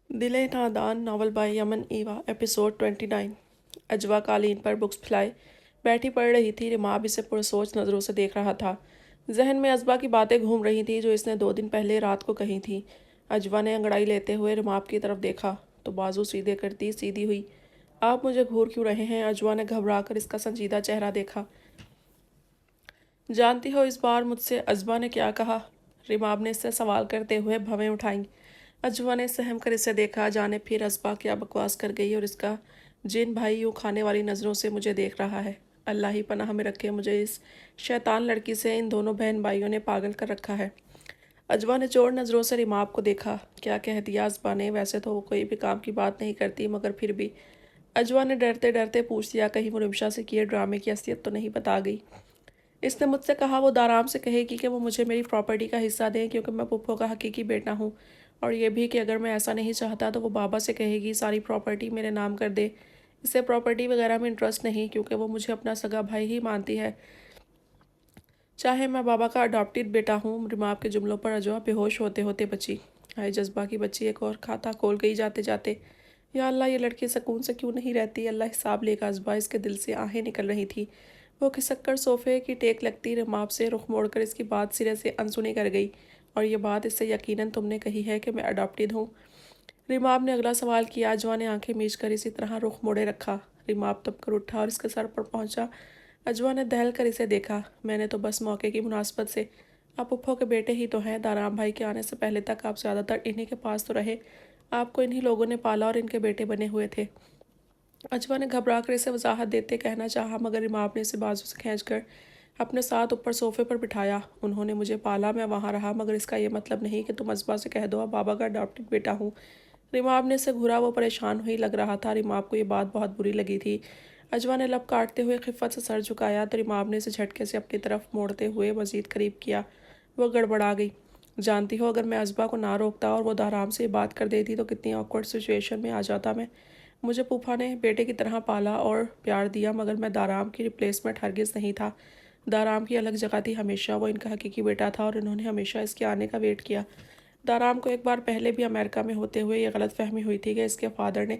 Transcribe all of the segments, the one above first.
दिले Nadan novel by Yaman Eva episode 29। अजवा कालीन पर बुक्स फैलाए बैठी पढ़ रही थी। रिमाब इसे पुरसोच नज़रों से देख रहा था। जहन में अजवा की बातें घूम रही थी जो इसने 2 दिन पहले रात को कही थी। अजवा ने अंगड़ाई लेते हुए रिमाब की तरफ देखा तो बाजू सीधे करती सीधी हुई। आप मुझे घूर क्यों रहे हैं? अजवा ने घबरा कर इसका संजीदा चेहरा देखा। जानती हो इस बार मुझसे अजवा ने क्या कहा? रिमाब ने इससे सवाल करते हुए भवें उठाई। अजवा ने सहम कर इसे देखा, जाने फिर असबा क्या बकवास कर गई और इसका जिन भाई यूँ खाने वाली नज़रों से मुझे देख रहा है। अल्लाह ही पनाह में रखे मुझे इस शैतान लड़की से। इन दोनों बहन भाइयों ने पागल कर रखा है। अजवा ने चोर नज़रों से रिमाब को देखा। क्या कह दिया असबा ने? वैसे तो वो कोई भी काम की बात नहीं करती, मगर फिर भी अजवा ने डरते डरते पूछ दिया, कहीं वो रिमशा से किए ड्रामे की असलियत तो नहीं बता गई। इसने मुझसे कहा वो दाराम से कहेगी कि वो मुझे मेरी प्रॉपर्टी का हिस्सा दें क्योंकि मैं पुप्पो का हकीकी बेटा हूँ, और ये भी कि अगर मैं ऐसा नहीं चाहता तो वो बाबा से कहेगी सारी प्रॉपर्टी मेरे नाम कर दे। इसे प्रॉपर्टी वगैरह में इंटरेस्ट नहीं, क्योंकि वो मुझे अपना सगा भाई ही मानती है, चाहे मैं बाबा का अडॉप्टेड बेटा हूँ। रिमाब के जुमलों पर अजवा बेहोश होते होते बची। हाय जज्बा की बच्ची एक और खाता खोल गई जाते जाते। या अल्लाह, ये लड़की सुकून से क्यों नहीं रहती? अल्लाह हिसाब लेगा। अजबा इसके दिल से आहें निकल रही थी। वो खिसक कर सोफे की टेक लगती रिमाब से रुख मोड़कर इसकी बात सिरे से अनसुनी कर गई। और ये बात इससे यकीनन तुमने कही है कि मैं अडॉप्टेड हूँ? रिमाब ने अगला सवाल किया। अजवा ने आंखें मीच कर इसी तरह रुख मोड़े रखा। रिमाब तब कर उठा और इसके सर पर पहुंचा। अजवा ने दहल कर इसे देखा। मैंने तो बस मौके की मुनासबत से, आप उप्पो के बेटे ही तो हैं। दाराम भाई के आने से पहले तक आप ज़्यादातर इन्हीं के पास तो रहे। आपको इन्हीं लोगों ने पाला और इनके बेटे बने हुए थे। अजवा ने घबरा कर इसे वजाहत देते कहना चाहा, मगर इमाम ने इसे बाजू से खींचकर अपने साथ ऊपर सोफे पर बिठाया। उन्होंने मुझे पाला, मैं वहाँ रहा, मगर इसका ये मतलब नहीं कि तुम अजबा से कह दो अब बाबा का अडॉप्टेड बेटा हूँ। रिमाब ने इसे घूरा। वो परेशान हुई लग रहा था। रिमाब को ये बात बहुत बुरी लगी थी। अजवा ने लब काटते हुए खिफ़त से सर झुकाया तो रिमाब ने इसे झटके से अपनी तरफ मोड़ते हुए मज़ीद करीब किया। वो गड़बड़ा गई। जानती हो, अगर मैं अजबा को ना रोकता और वो दाराम से बात कर देती तो कितनी ऑकवर्ड सिचुएशन में आ जाता मैं। मुझे फूफा ने बेटे की तरह पाला और प्यार दिया, मगर मैं दाराम की रिप्लेसमेंट हरगिज़ नहीं था। दाराम की अलग जगह थी हमेशा। वो इनका हकीकी बेटा था और इन्होंने हमेशा इसके आने का वेट किया। दाराम को एक बार पहले भी अमेरिका में होते हुए ये गलत फहमी हुई थी कि इसके फादर ने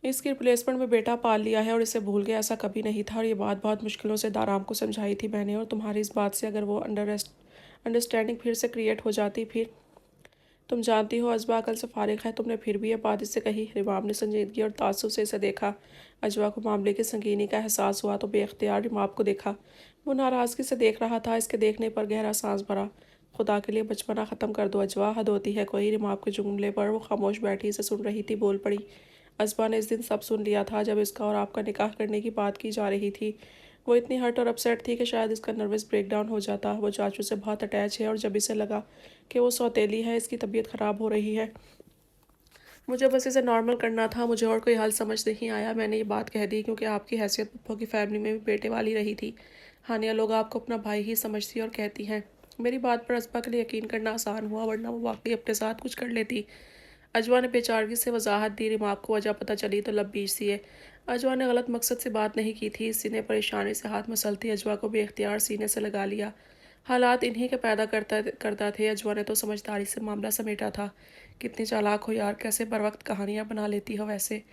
इसकी रिप्लेसमेंट में बेटा पाल लिया है और इसे भूल गया। ऐसा कभी नहीं था और ये बात बहुत मुश्किलों से दाराम को समझाई थी मैंने। और तुम्हारी इस बात से अगर वो अंडरस्टैंडिंग फिर से क्रिएट हो जाती फिर। तुम जानती हो अजवा कल से फारिग है, तुमने फिर भी ये बात इससे कही? रिमाब ने संजीदगी और तासुब से इसे देखा। अजवा को मामले की संगीनी का एहसास हुआ तो बेख्तियार रिमाब को देखा। वो नाराज़गी से देख रहा था। इसके देखने पर गहरा सांस भरा। खुदा के लिए बचपना ख़त्म कर दो अजवा, हद होती है कोई। रिमाब के जुमले पर वो खामोश बैठी इसे सुन रही थी। बोल पड़ी। अजबा ने इस दिन सब सुन लिया था जब इसका और आपका निकाह करने की बात की जा रही थी। वो इतनी हर्ट और अपसेट थी कि शायद इसका नर्वस ब्रेकडाउन हो जाता। वो चाचू से बहुत अटैच है और जब इसे लगा कि वो सौतेली है, इसकी तबीयत ख़राब हो रही है, मुझे बस इसे नॉर्मल करना था। मुझे और कोई हल समझ नहीं आया। मैंने ये बात कह दी क्योंकि आपकी हैसियत पप्पो की फैमिली में भी बेटे वाली रही थी। हानिया लोग आपको अपना भाई ही समझती और कहती हैं। मेरी बात पर अजबा के लिए यकीन करना आसान हुआ, वरना वो वाकई अपने साथ कुछ कर लेती। अजवा ने बेचारगी से वजाहत दी। रिमाब को वजह पता चली तो लब बीच सी है। अजवा ने गलत मकसद से बात नहीं की थी। सीने परेशानी से हाथ मसलती अजवा को बेख्तियार सीने से लगा लिया। हालात इन्हीं के पैदा करता थे। अजवा ने तो समझदारी से मामला समेटा था। कितनी चालाक हो यार, कैसे बर वक्त कहानियाँ बना लेती हो वैसे।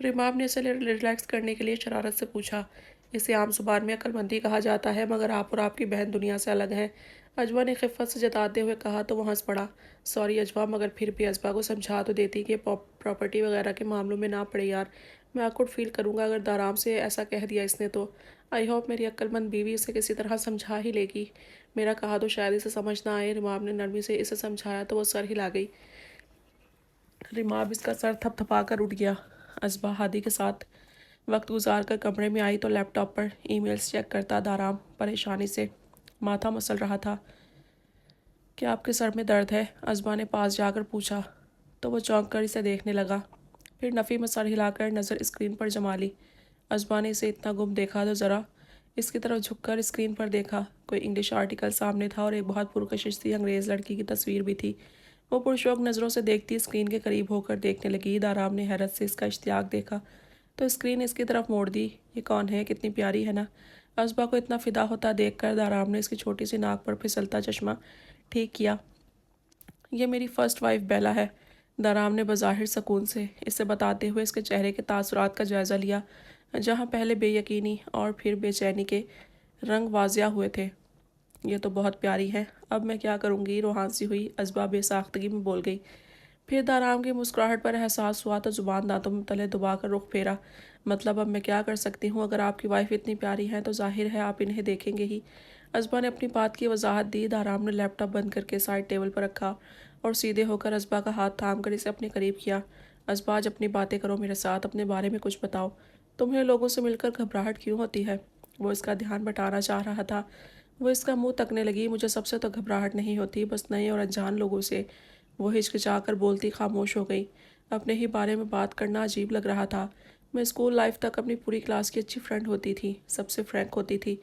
रिमाब ने इसे रिलैक्स करने के लिए शरारत से पूछा। इसे आम जुबान में अक्लमंदी कहा जाता है, मगर आप और आपकी बहन दुनिया से अलग हैं। अजवा ने खिफ़त से जताते हुए कहा तो वो हंस पड़ा। सॉरी अजवा, मगर फिर भी अजबा को समझा तो देती कि प्रॉपर्टी वगैरह के मामलों में ना पड़े यार। मैं आकड़ फील करूँगा अगर दाराम से ऐसा कह दिया इसने तो। आई होप मेरी अक्लमंद बीवी इसे किसी तरह समझा ही लेगी। मेरा कहा तो शायद इसे समझ ना आए। रिमाब ने नरमी से इसे समझाया तो वो सर हिला गई। रिमाब इसका सर थपथपा कर उठ गया। अजबा हादी के साथ वक्त गुजार कर कमरे में आई तो लैपटॉप पर ईमेल्स चेक करता दाराम परेशानी से माथा मसल रहा था। क्या आपके सर में दर्द है? अजबा ने पास जाकर पूछा तो वो चौंक कर इसे देखने लगा। फिर नफ़ी में सर हिलाकर नज़र स्क्रीन पर जमा ली। अजबा ने इसे इतना गुम देखा तो ज़रा इसकी तरफ झुककर स्क्रीन पर देखा। कोई इंग्लिश आर्टिकल सामने था और एक बहुत पुरकशिश सी अंग्रेज़ लड़की की तस्वीर भी थी। वो पुरशौक नज़रों से देखती स्क्रीन के करीब होकर देखने लगी। दाराम ने हैरत से इसका इश्तियाक देखा तो स्क्रीन इसकी तरफ मोड़ दी। ये कौन है? कितनी प्यारी है ना। अजबा को इतना फ़िदा होता देखकर दाराम ने इसकी छोटी सी नाक पर फिसलता चश्मा ठीक किया। یہ میری فرسٹ وائف بیلا ہے، دارام نے بظاہر سکون سے اسے بتاتے ہوئے اس کے چہرے کے تاثرات کا جائزہ لیا، جہاں پہلے بے یقینی اور پھر بے چینی کے رنگ واضح ہوئے تھے۔ یہ تو بہت پیاری ہے، اب میں کیا کروں گی؟ روحان سی ہوئی ازبا بے ساختگی میں بول گئی۔ پھر دارام کی مسکراہٹ پر احساس ہوا تو زبان دانتوں میں تلے دبا کر رخ پھیرا۔ مطلب اب میں کیا کر سکتی ہوں؟ اگر آپ کی وائف اتنی پیاری ہیں تو ظاہر ہے آپ انہیں دیکھیں گے ہی۔ ازبا نے اپنی بات کی وضاحت دی۔ دارام نے لیپ ٹاپ بند کر کے سائڈ ٹیبل پر رکھا اور سیدھے ہو کر ازبا کا ہاتھ تھام کر اسے اپنے قریب کیا۔ ازبا آج اپنی باتیں کرو میرے ساتھ، اپنے بارے میں کچھ بتاؤ۔ تمہیں لوگوں سے مل کر گھبراہٹ کیوں ہوتی ہے؟ وہ اس کا دھیان بٹانا چاہ رہا تھا۔ وہ اس کا منہ تکنے لگی۔ مجھے سب سے تو گھبراہٹ نہیں ہوتی، بس نئے اور انجان لوگوں سے۔ وہ ہچکچا کر بولتی خاموش ہو گئی۔ اپنے ہی بارے میں بات کرنا عجیب لگ رہا تھا۔ میں اسکول لائف تک اپنی پوری کلاس کی اچھی فرینڈ ہوتی تھی، سب سے فرینک ہوتی تھی۔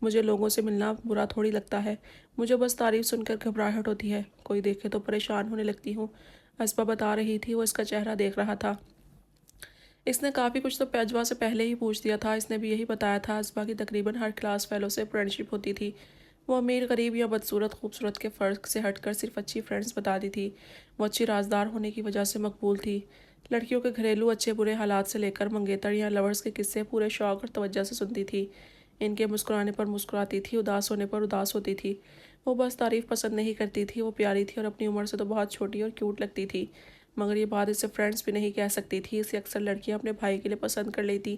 مجھے لوگوں سے ملنا برا تھوڑی لگتا ہے، مجھے بس تعریف سن کر گھبراہٹ ہوتی ہے، کوئی دیکھے تو پریشان ہونے لگتی ہوں۔ ازبا بتا رہی تھی، وہ اس کا چہرہ دیکھ رہا تھا۔ اس نے کافی کچھ تو ازبا سے پہلے ہی پوچھ دیا تھا۔ اس نے بھی یہی بتایا تھا ازبا کی تقریباً ہر کلاس فیلو سے فرینڈشپ ہوتی تھی۔ وہ امیر غریب یا بدصورت خوبصورت کے فرق سے ہٹ کر صرف اچھی فرینڈز بتاتی تھی۔ وہ اچھی رازدار ہونے کی وجہ سے مقبول تھی۔ لڑکیوں کے گھریلو اچھے برے حالات سے لے کر منگیتر یا لورز کے قصے پورے شوق اور توجہ سے سنتی تھی۔ ان کے مسکرانے پر مسکراتی تھی، اداس ہونے پر اداس ہوتی تھی۔ وہ بس تعریف پسند نہیں کرتی تھی۔ وہ پیاری تھی اور اپنی عمر سے تو بہت چھوٹی اور کیوٹ لگتی تھی، مگر یہ بات اسے فرینڈز بھی نہیں کہہ سکتی تھی۔ اسے اکثر لڑکیاں اپنے بھائی کے لیے پسند کر لیتی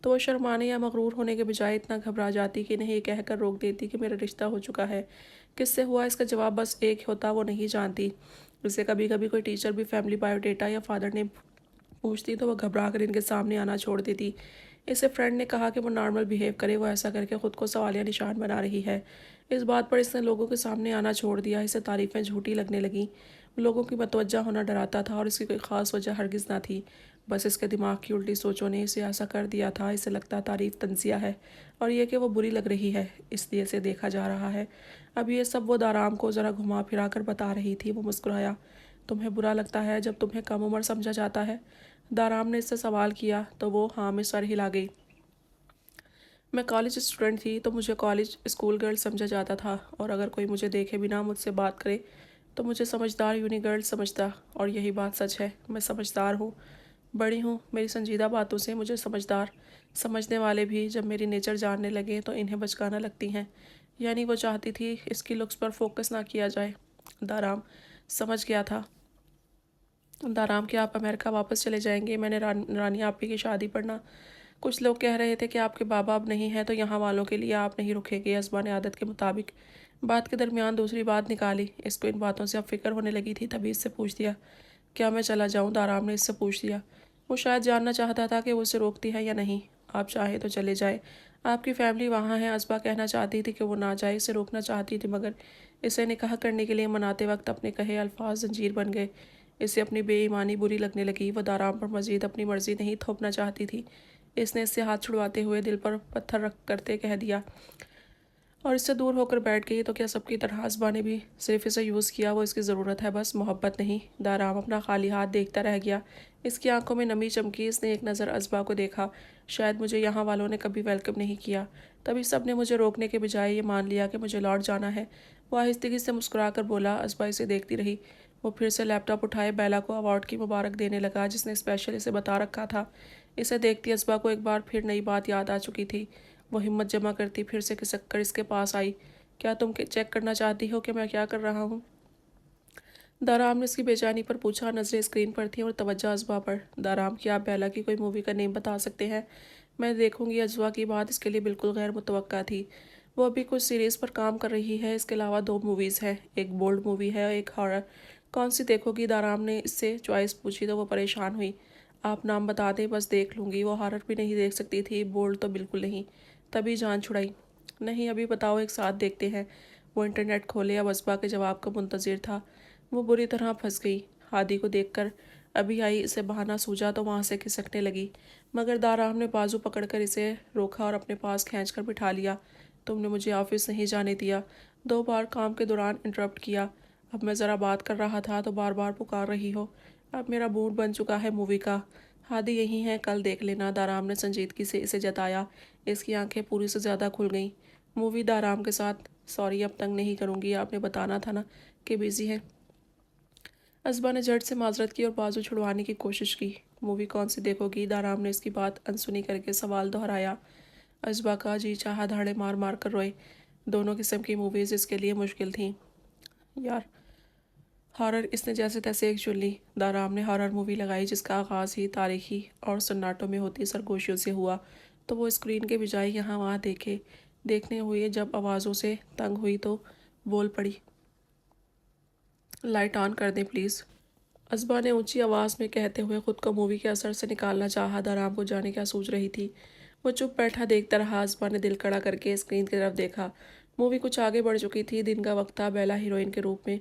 تو وہ شرمانے یا مغرور ہونے کے بجائے اتنا گھبرا جاتی کہ انہیں یہ کہہ کر روک دیتی کہ میرا رشتہ ہو چکا ہے۔ کس سے ہوا؟ اس کا جواب بس ایک ہوتا، وہ نہیں جانتی۔ اسے کبھی کبھی کوئی ٹیچر بھی فیملی بایو ڈیٹا یا فادر نیم پوچھتی تو وہ گھبرا کر ان کے سامنے آنا چھوڑ دیتی۔ اسے فرینڈ نے کہا کہ وہ نارمل بیہیو کرے، وہ ایسا کر کے خود کو سوالیہ نشان بنا رہی ہے۔ اس بات پر اس نے لوگوں کے سامنے آنا چھوڑ دیا۔ اسے تعریفیں جھوٹی لگنے لگیں۔ لوگوں کی متوجہ ہونا ڈراتا تھا اور اس کی کوئی خاص وجہ ہرگز نہ تھی، بس اس کے دماغ کی الٹی سوچوں نے اسے ایسا کر دیا تھا۔ اسے لگتا تعریف تنزیہ ہے اور یہ کہ وہ بری لگ رہی ہے، اس لیے اسے دیکھا جا رہا ہے۔ اب یہ سب وہ دارام کو ذرا گھما پھرا کر بتا رہی تھی۔ وہ مسکرایا۔ تمہیں برا لگتا ہے جب تمہیں کم عمر سمجھا جاتا ہے؟ دارام نے اس سے سوال کیا تو وہ ہاں میں سر ہلا گئی۔ میں کالج اسٹوڈنٹ تھی تو مجھے کالج اسکول گرل سمجھا جاتا تھا، اور اگر کوئی مجھے دیکھے بنا مجھ سے بات کرے تو مجھے سمجھدار یونی گرل سمجھتا، اور یہی بات سچ ہے۔ میں سمجھدار ہوں، بڑی ہوں، میری سنجیدہ باتوں سے مجھے سمجھدار سمجھنے والے بھی جب میری نیچر جاننے لگے تو انہیں بچکانا لگتی ہیں۔ یعنی وہ چاہتی تھی اس کی لکس پر فوکس نہ کیا جائے۔ دارام سمجھ گیا تھا۔ دارام کہ آپ امریکہ واپس چلے جائیں گے؟ میں نے رانی آپی کی شادی پڑھنا، کچھ لوگ کہہ رہے تھے کہ آپ کے بابا اب نہیں ہیں تو یہاں والوں کے لیے آپ نہیں رکیں گے۔ ازبا نے عادت کے مطابق بات کے درمیان دوسری بات نکالی۔ اس کو ان باتوں سے اب فکر ہونے لگی تھی، تبھی اس سے پوچھ دیا، کیا میں چلا جاؤں؟ دارام نے اس سے پوچھ دیا۔ وہ شاید جاننا چاہتا تھا کہ وہ اسے روکتی ہے یا نہیں۔ آپ چاہیں تو چلے جائے، آپ کی فیملی وہاں ہے۔ ازبا کہنا چاہتی تھی کہ وہ نہ جائے، اسے روکنا چاہتی تھی، مگر اسے نکاح کرنے کے لیے مناتے وقت اپنے کہے الفاظ زنجیر بن گئے۔ اسے اپنی بے ایمانی بری لگنے لگی۔ وہ دارام پر مزید اپنی مرضی نہیں تھوپنا چاہتی تھی۔ اس نے اس سے ہاتھ چھڑواتے ہوئے دل پر پتھر رکھ کرتے کہہ دیا، اور اس سے دور ہو کر بیٹھ گئی۔ تو کیا سب کی طرح ازبا نے بھی صرف اسے یوز کیا؟ وہ اس کی ضرورت ہے، بس محبت نہیں۔ دارام اپنا خالی ہاتھ دیکھتا رہ گیا۔ اس کی آنکھوں میں نمی چمکی۔ اس نے ایک نظر ازبا کو دیکھا۔ شاید مجھے یہاں والوں نے کبھی ویلکم نہیں کیا، تبھی سب نے مجھے روکنے کے بجائے یہ مان لیا کہ مجھے لوٹ جانا ہے۔ وہ آہستگی سے مسکرا کر بولا۔ ازبا اسے دیکھتی رہی۔ وہ پھر سے لیپ ٹاپ اٹھائے بیلا کو ایوارڈ کی مبارک دینے لگا جس نے اسپیشل اسے بتا رکھا تھا۔ اسے دیکھتی ازبا کو ایک بار پھر نئی بات یاد آ چکی تھی۔ وہ ہمت جمع کرتی پھر سے کھسک کر اس کے پاس آئی۔ کیا تم چیک کرنا چاہتی ہو کہ میں کیا کر رہا ہوں؟ دارام نے اس کی بے چینی پر پوچھا۔ نظریں اسکرین پر تھیں اور توجہ ازبا پر۔ دارام کیا آپ بیلا کی کوئی مووی کا نیم بتا سکتے ہیں؟ میں دیکھوں گی۔ ازبا کی بات اس کے لیے بالکل غیر متوقع تھی۔ وہ ابھی کچھ سیریز پر کام کر رہی ہے، اس کے علاوہ 2 موویز ہیں، ایک بولڈ مووی ہے اور ایک ہارر۔ کون سی دیکھو گی؟ دارام نے اس سے چوائس پوچھی تو وہ پریشان ہوئی۔ آپ نام بتا دیں، بس دیکھ لوں گی۔ وہ ہارر بھی نہیں دیکھ سکتی تھی، بولڈ تو بالکل نہیں۔ تبھی جان چھڑائی، نہیں ابھی بتاؤ، ایک ساتھ دیکھتے ہیں۔ وہ انٹرنیٹ کھولے۔ اب ازبا کے جواب کا منتظر تھا۔ وہ بری طرح پھنس گئی۔ ہادی کو دیکھ کر ابھی آئی، اسے بہانہ سوجا تو وہاں سے کھسکنے لگی، مگر دارام نے بازو پکڑ کر اسے روکا اور اپنے پاس کھینچ کر بٹھا لیا۔ تم نے مجھے آفس نہیں جانے دیا، 2 بار کام کے دوران انٹرپٹ کیا، اب میں ذرا بات کر رہا تھا تو بار بار پکار رہی ہو۔ اب میرا موڈ بن چکا ہے مووی کا۔ ہادی یہی ہے، کل دیکھ لینا۔ دارام نے سنجیدگی سے اسے جتایا۔ اس کی آنکھیں پوری سے زیادہ کھل گئیں۔ مووی دارام کے ساتھ؟ سوری اب تنگ نہیں کروں گی، آپ نے بتانا تھا نا کہ بزی ہیں۔ असबा ने झट से माजरत की और बाजू छुड़वाने की कोशिश की। मूवी कौन सी देखोगी? दाराम ने इसकी बात अनसुनी करके सवाल दोहराया। असबा का जी चाहा धाड़े मार मार कर रोए। दोनों किस्म की मूवीज़ इसके लिए मुश्किल थीं। यार, हॉरर इसने जैसे तैसे एक चुन ली। दाराम ने हॉरर मूवी लगाई जिसका आगाज़ ही तारीखी और सन्नाटों में होती सरगोशियों से हुआ, तो वो स्क्रीन के बजाय यहाँ वहाँ देखने हुए। जब आवाज़ों से तंग हुई तो बोल पड़ी, लाइट ऑन कर दें प्लीज़। असबा ने ऊंची आवाज़ में कहते हुए खुद को मूवी के असर से निकालना चाहा। दाराम को जाने क्या सूझ रही थी। वो चुप बैठा देखता रहा। असबा ने दिल कड़ा करके स्क्रीन की तरफ देखा। मूवी कुछ आगे बढ़ चुकी थी। दिन का वक्त था। बेला हीरोइन के रूप में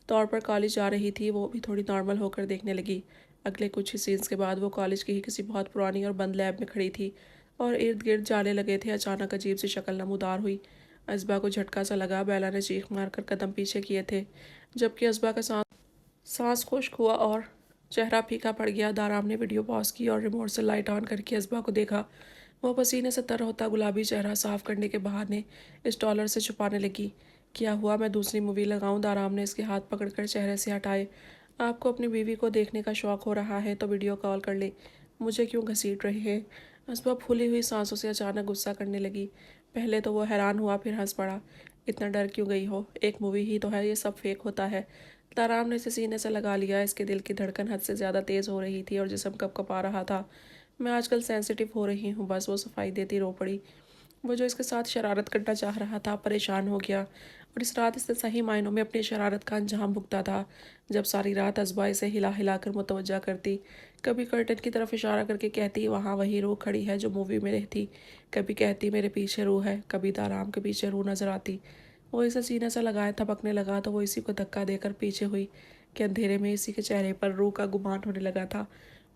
तौर पर कॉलेज जा रही थी। वो भी थोड़ी नॉर्मल होकर देखने लगी। अगले कुछ ही सीन्स के बाद वो कॉलेज की ही किसी बहुत पुरानी और बंद लैब में खड़ी थी और इर्द गिर्द जाले लगे थे। अचानक अजीब सी शक्ल नमूदार हुई। असबा को झटका सा लगा। बेला ने चीख मार कर कदम पीछे किए थे, जबकि असबा का सांस खुश्क हुआ और चेहरा फीका पड़ गया। दाराम ने वीडियो पॉज की और रिमोट से लाइट ऑन करके असबा को देखा। वह पसीने से तर होता गुलाबी चेहरा साफ करने के बहाने इस डॉलर से छुपाने लगी। क्या हुआ? मैं दूसरी मूवी लगाऊं? दाराम ने इसके हाथ पकड़कर चेहरे से हटाए। आपको अपनी बीवी को देखने का शौक हो रहा है तो वीडियो कॉल कर ले, मुझे क्यों घसीट रहे हैं? असबा फूली हुई सांसों से अचानक गुस्सा करने लगी। पहले तो वो हैरान हुआ, फिर हंस पड़ा। इतना डर क्यों गई हो? एक मूवी ही तो है, ये सब फेक होता है। दाराम ने इसे सीने से लगा लिया। इसके दिल की धड़कन हद से ज़्यादा तेज़ हो रही थी और जिस्म कँपकपा रहा था। मैं आजकल सेंसिटिव हो रही हूँ बस। वो सफाई देती रो पड़ी। वो जो इसके साथ शरारत करना चाह रहा था परेशान हो गया और इस रात इसने सही मायनों में अपनी शरारत का अंजाम भुगता था। जब सारी रात असबा इसे हिला हिला कर मुतवज्जा करती, कभी कर्टन की तरफ इशारा करके कहती वहाँ वही रूह खड़ी है जो मूवी में रहती, कभी कहती मेरे पीछे रूह है, कभी दाराम के पीछे रूह नजर आती। वो इसे सीने से लगाए थपकने लगा तो वो इसी को धक्का देकर पीछे हुई कि अंधेरे में इसी के चेहरे पर रूह का गुमान होने लगा था।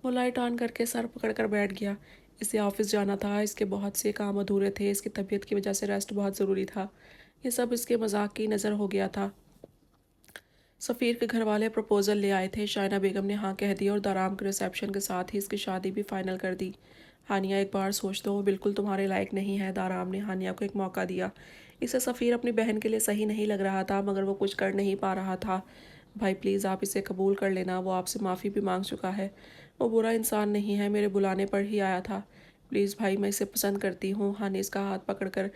वो लाइट ऑन करके सर पकड़कर बैठ गया। इसे ऑफिस जाना था, इसके बहुत से काम अधूरे थे, इसकी तबीयत की वजह से रेस्ट बहुत ज़रूरी था। ये सब इसके मजाक की नज़र हो गया था। सफ़ीर के घर वाले प्रपोज़ल ले आए थे। शाइना बेगम ने हाँ कह दी और दाराम के रिसेप्शन के साथ ही इसकी शादी भी फाइनल कर दी। हानिया, एक बार सोच दो, वो बिल्कुल तुम्हारे लायक नहीं है। दाराम ने हानिया को एक मौका दिया। इसे सफ़ीर अपनी बहन के लिए सही नहीं लग रहा था, मगर वो कुछ कर नहीं पा रहा था। भाई प्लीज़ आप इसे कबूल कर लेना, वो आपसे माफ़ी भी मांग चुका है। वो बुरा इंसान नहीं है, मेरे बुलाने पर ही आया था। प्लीज़ भाई, मैं इसे पसंद करती हूँ। हानि इसका हाथ पकड़कर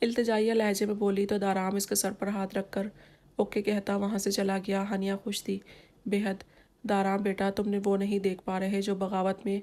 इल्तिजाइया लहजे में बोली तो दाराम इसके सर पर हाथ रखकर ओके कहता वहाँ से चला गया। हानिया खुश थी बेहद। दाराम बेटा, तुमने वो नहीं देख पा रहे जो बगावत में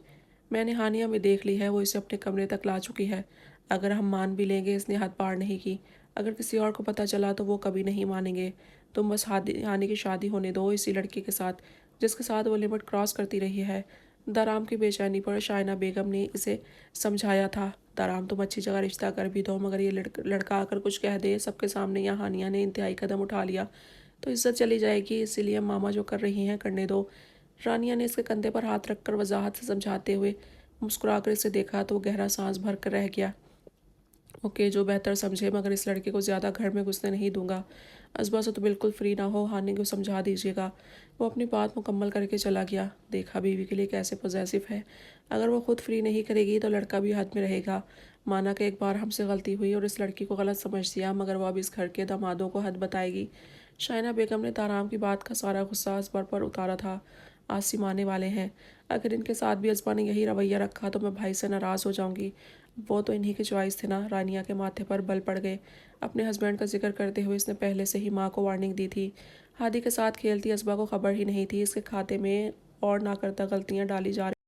मैंने हानिया में देख ली है, वो इसे अपने कमरे तक ला चुकी है। अगर हम मान भी लेंगे इसने हद पार नहीं की, अगर किसी और को पता चला तो वो कभी नहीं मानेंगे। तुम बस हानि की शादी होने दो इसी लड़के के साथ जिसके साथ वो लिमिट क्रॉस करती रही है। दाराम की बेचैनी पर शाइना बेगम ने इसे समझाया था। दाराम, तुम अच्छी जगह रिश्ता कर भी दो, मगर ये लड़का आकर कुछ कह दे सबके सामने या हानिया ने इंतहाई कदम उठा लिया तो इज्जत चली जाएगी। इसीलिए मामा जो कर रही हैं करने दो। रानिया ने इसके कंधे पर हाथ रखकर वजाहत से समझाते हुए मुस्कुराकर इसे देखा तो वो गहरा सांस भर कर रह गया। ओके, जो बेहतर समझे, मगर इस लड़के को ज़्यादा घर में घुसने नहीं दूंगा। असबा से तो बिल्कुल फ्री ना हो, हानि को समझा दीजिएगा। वो अपनी बात मुकम्मल करके चला गया। देखा बीवी के लिए कैसे पॉजेसिव है। अगर वो खुद फ्री नहीं करेगी तो लड़का भी हाथ में रहेगा। माना कि एक बार हमसे गलती हुई और इस लड़की को गलत समझ दिया, मगर वो अब इस घर के दामादों को हद बताएगी। शाइना बेगम ने ताराम की बात का सारा गुस्सा असबर पर उतारा था। आज सिमाने वाले हैं, अगर इनके साथ भी असबा ने यही रवैया रखा तो मैं भाई से नाराज़ हो जाऊंगी। वो तो इन्हीं की चॉइस थे ना। रानिया के माथे पर बल पड़ गए। अपने हस्बैंड का जिक्र करते हुए इसने पहले से ही माँ को वार्निंग दी थी। हादी के साथ खेलती असबा को खबर ही नहीं थी इसके खाते में और ना करता गलतियाँ डाली जा रही।